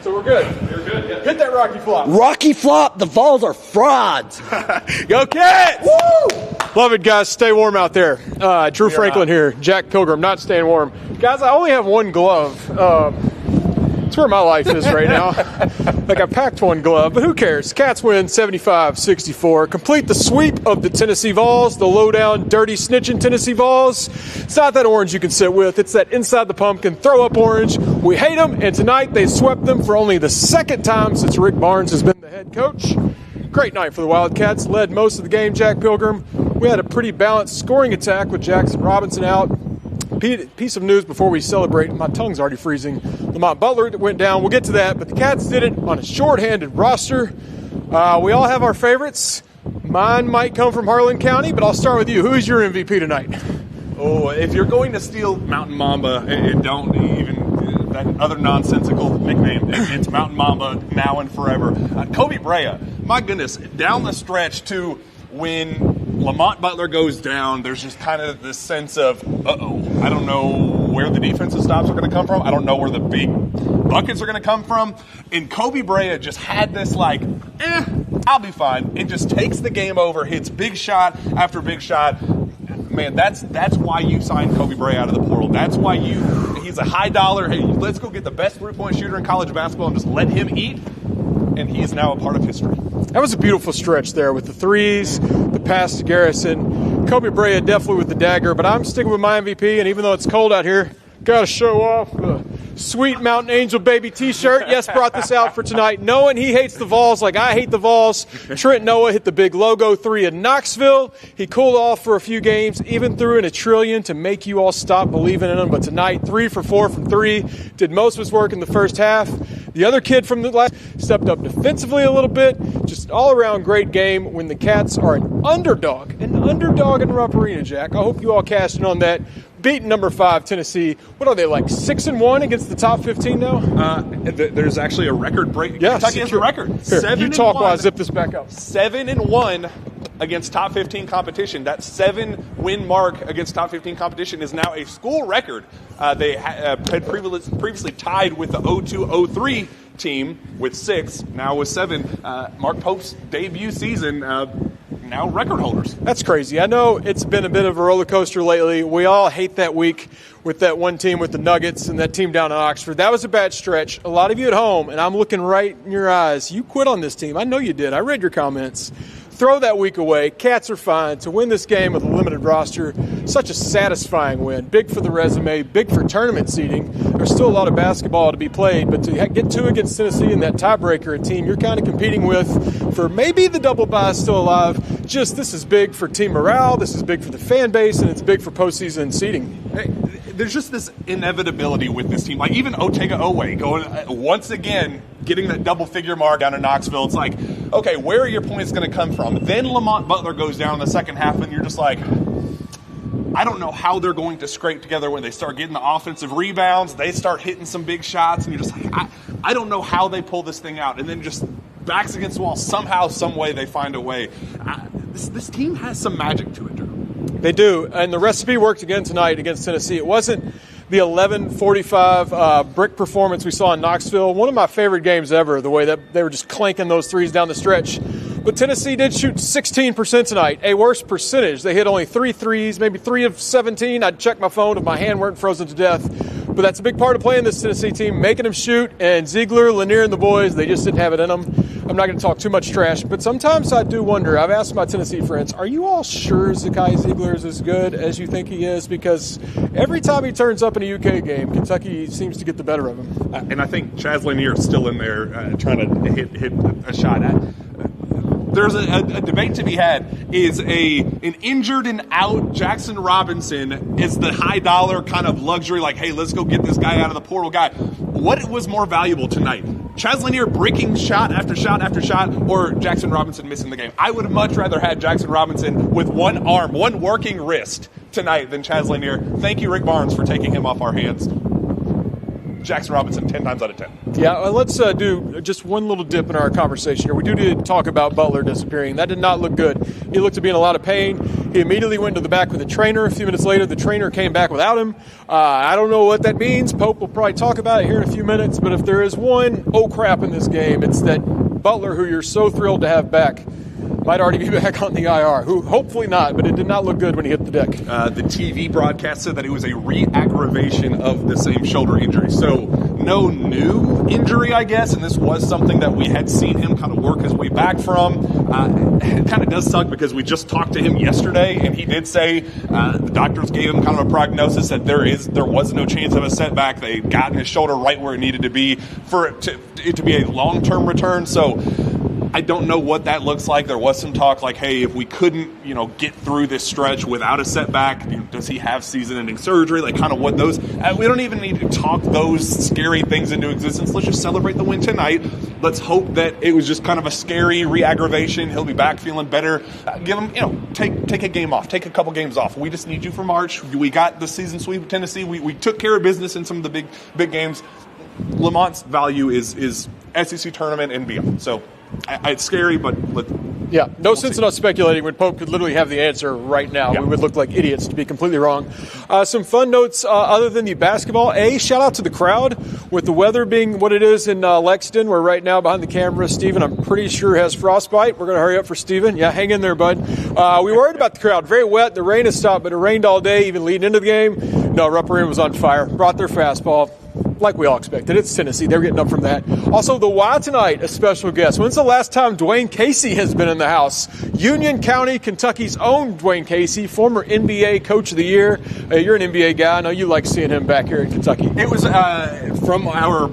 So we're good. We're good. Yeah. Hit that Rocky Flop. Rocky Flop. The Vols are frauds. Go Cats! Woo! Love it, guys. Stay warm out there. Drew Franklin here. Jack Pilgrim, not staying warm. Guys, I only have one glove. It's where my life is right now. Like I packed one glove, but who cares? Cats win 75-64. Complete the sweep of the Tennessee Vols, the low-down, dirty, snitching Tennessee Vols. It's not that orange you can sit with. It's that inside the pumpkin, throw-up orange. We hate them, and tonight they swept them for only the second time since Rick Barnes has been the head coach. Great night for the Wildcats. Led most of the game, Jack Pilgrim. We had a pretty balanced scoring attack with Jackson Robinson out. Piece of news before we celebrate. My tongue's already freezing. Lamont Butler went down. We'll get to that, but the Cats did it on a shorthanded roster. We all have our favorites. Mine might come from Harlan County, but I'll start with you. Who is your MVP tonight? Oh, if you're going to steal Mountain Mamba, and don't even that other nonsensical nickname, it's Mountain Mamba now and forever. Kobe Brea, my goodness, down the stretch to when Lamont Butler goes down, there's just kind of this sense of, I don't know where the defensive stops are going to come from. I don't know where the big buckets are going to come from. And Kobe Brea just had this I'll be fine. And just takes the game over, hits big shot after big shot. Man, that's why you signed Kobe Brea out of the portal. That's why he's a high dollar. Hey, let's go get the best three-point shooter in college basketball and just let him eat. And he is now a part of history. That was a beautiful stretch there with the threes, the pass to Garrison. Kobe Brea definitely with the dagger, but I'm sticking with my MVP, and even though it's cold out here, got to show off the sweet Mountain Angel baby t-shirt. Yes, brought this out for tonight. Knowing he hates the Vols like I hate the Vols, Trent Noah hit the big logo three in Knoxville. He cooled off for a few games, even threw in a trillion to make you all stop believing in him. But tonight, 3 for 4 from 3, did most of his work in the first half. The other kid from the last stepped up defensively a little bit. Just all-around great game when the Cats are an underdog in Rupp Arena, Jack. I hope you all cashed in on that. Beating number 5 Tennessee. What are they, 6-1 against the top 15 now? There's actually a record break. Yeah, Kentucky has a record. Here, you talk while I zip this back up. 7-1 against top 15 competition. That 7-win mark against top 15 competition is now a school record. They had previously tied with the 02-03 team with 6, now with 7. Mark Pope's debut season, now record holders. That's crazy. I know it's been a bit of a roller coaster lately. We all hate that week with that one team with the Nuggets and that team down in Oxford. That was a bad stretch. A lot of you at home, and I'm looking right in your eyes, you quit on this team. I know you did. I read your comments. Throw that week away. Cats are fine. To win this game with a limited roster, such a satisfying win. Big for the resume, big for tournament seeding. There's still a lot of basketball to be played, but to get 2 against Tennessee in that tiebreaker, a team you're kind of competing with for maybe the double bye still alive, this is big for team morale, this is big for the fan base, and it's big for postseason seeding. There's just this inevitability with this team. Even Otega Owe going once again, getting that double-figure mark down in Knoxville. It's like, okay, where are your points going to come from? Then Lamont Butler goes down in the second half, and you're just like, I don't know how they're going to scrape together when they start getting the offensive rebounds. They start hitting some big shots, and you're just like, I don't know how they pull this thing out. And then just backs against the wall, somehow, some way they find a way. This team has some magic to it, Drew. They do, and the recipe worked again tonight against Tennessee. It wasn't the 11-45 brick performance we saw in Knoxville. One of my favorite games ever, the way that they were just clanking those threes down the stretch. But Tennessee did shoot 16% tonight, a worse percentage. They hit only 3 threes, maybe 3 of 17. I'd check my phone if my hand weren't frozen to death. But that's a big part of playing this Tennessee team, making them shoot. And Ziegler, Lanier, and the boys, they just didn't have it in them. I'm not going to talk too much trash, but sometimes I do wonder. I've asked my Tennessee friends, are you all sure Zakai Ziegler is as good as you think he is? Because every time he turns up in a UK game, Kentucky seems to get the better of him. And I think Chaz Lanier is still in there trying to hit a shot at. There's a debate to be had. Is an injured and out Jackson Robinson is the high dollar kind of luxury, like, hey, let's go get this guy out of the portal guy. What was more valuable tonight? Chaz Lanier breaking shot after shot after shot, or Jackson Robinson missing the game? I would have much rather had Jackson Robinson with one arm, one working wrist tonight than Chaz Lanier. Thank you, Rick Barnes, for taking him off our hands. Jackson Robinson 10 times out of 10. Yeah, let's do just one little dip in our conversation here. We do need to talk about Butler disappearing. That did not look good. He looked to be in a lot of pain. He immediately went to the back with the trainer. A few minutes later, the trainer came back without him. I don't know what that means. Pope will probably talk about it here in a few minutes. But if there is one crap in this game, it's that Butler, who you're so thrilled to have back, might already be back on the IR. Who hopefully not, but it did not look good when he hit the deck. The TV broadcast said that it was a re-aggravation of the same shoulder injury. So no new injury, I guess, and this was something that we had seen him kind of work his way back from. It kind of does suck because we just talked to him yesterday, and he did say the doctors gave him kind of a prognosis that there was no chance of a setback. They had gotten his shoulder right where it needed to be for it to be a long-term return. So I don't know what that looks like. There was some talk like, hey, if we couldn't, get through this stretch without a setback, does he have season-ending surgery? Like, kind of what those. We don't even need to talk those scary things into existence. Let's just celebrate the win tonight. Let's hope that it was just kind of a scary re-aggravation. He'll be back feeling better. Give him, take a game off. Take a couple games off. We just need you for March. We got the season sweep of Tennessee. We took care of business in some of the big games. Lamont's value is SEC tournament and beyond. So it's scary, but no sense in us speculating when Pope could literally have the answer right now. We would look like idiots to be completely wrong. Some fun notes other than the basketball. Shout out to the crowd with the weather being what it is in Lexington. We're right now behind the camera. Steven, I'm pretty sure, has frostbite. We're going to hurry up for Steven. Yeah, hang in there, bud. We worried about the crowd. Very wet. The rain has stopped, but it rained all day, even leading into the game. No, Rupp Arena was on fire. Brought their fastball. Like we all expected. It's Tennessee. They're getting up from that. Also, the Why tonight, a special guest. When's the last time Dwayne Casey has been in the house? Union County, Kentucky's own Dwayne Casey, former NBA Coach of the Year. You're an NBA guy. I know you like seeing him back here in Kentucky. It was from our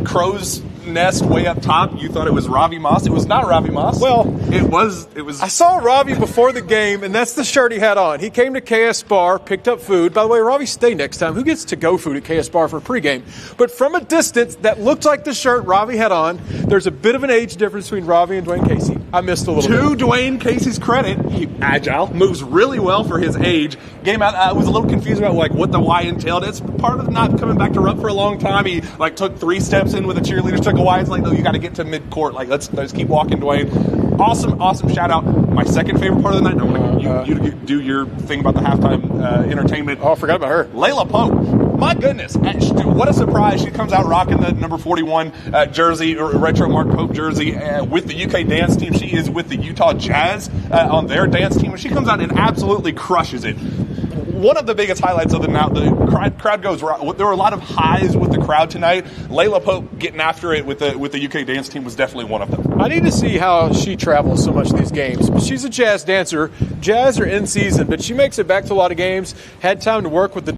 crow's nest way up top. You thought it was Ravi Moss. It was not Ravi Moss. Well, it was. I saw Ravi before the game, and that's the shirt he had on. He came to KS Bar, picked up food. By the way, Ravi, stay next time. Who gets to-go food at KS Bar for pregame? But from a distance, that looked like the shirt Ravi had on. There's a bit of an age difference between Ravi and Dwayne Casey. I missed a little bit. To Dwayne Casey's credit, he agile, moves really well for his age. Game out, I was a little confused about what the why entailed. It's part of not coming back to Rupp for a long time. He took 3 steps in with the cheerleaders, took a why. It's like, no, you got to get to mid-court. Let's keep walking, Dwayne. Awesome shout out. My second favorite part of the night. I want you to do your thing about the halftime entertainment. Oh, I forgot about her. Layla Pope. My goodness, what a surprise. She comes out rocking the number 41 jersey, or retro Mark Pope jersey, with the UK dance team. She is with the Utah Jazz on their dance team, and she comes out and absolutely crushes it. One of the biggest highlights of the crowd goes. There were a lot of highs with the crowd tonight. Layla Pope getting after it with the UK dance team was definitely one of them. I need to see how she travels so much these games. She's a jazz dancer. Jazz are in season, but she makes it back to a lot of games. Had time to work with the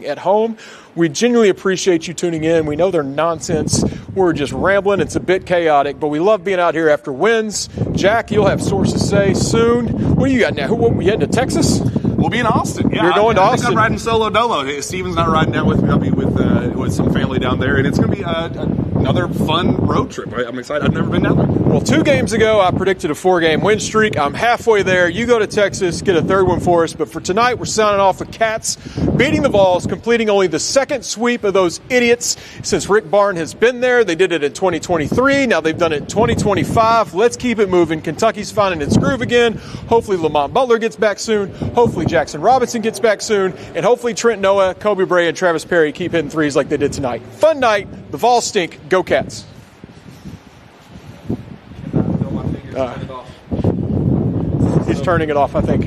at home. We genuinely appreciate you tuning in. We know they're nonsense. We're just rambling. It's a bit chaotic, but we love being out here after wins. Jack, you'll have sources say soon. What do you got now? You heading to Texas? We'll be in Austin. Yeah, you're going to I Austin. think I'm riding solo dolo. Steven's not riding down with me. I'll be with some family down there, and it's going to be another fun road trip. I'm excited. I've never been down there. Well, 2 games ago, I predicted a 4-game win streak. I'm halfway there. You go to Texas, get a 3rd one for us. But for tonight, we're signing off with Cats beating the Vols, completing only the 2nd sweep of those idiots since Rick Barn has been there. They did it in 2023. Now they've done it in 2025. Let's keep it moving. Kentucky's finding its groove again. Hopefully Lamont Butler gets back soon. Hopefully Jackson Robinson gets back soon. And hopefully Trent Noah, Kobe Brea, and Travis Perry keep hitting threes like they did tonight. Fun night. The Vols stink. Go Cats. He's turning it off, I think.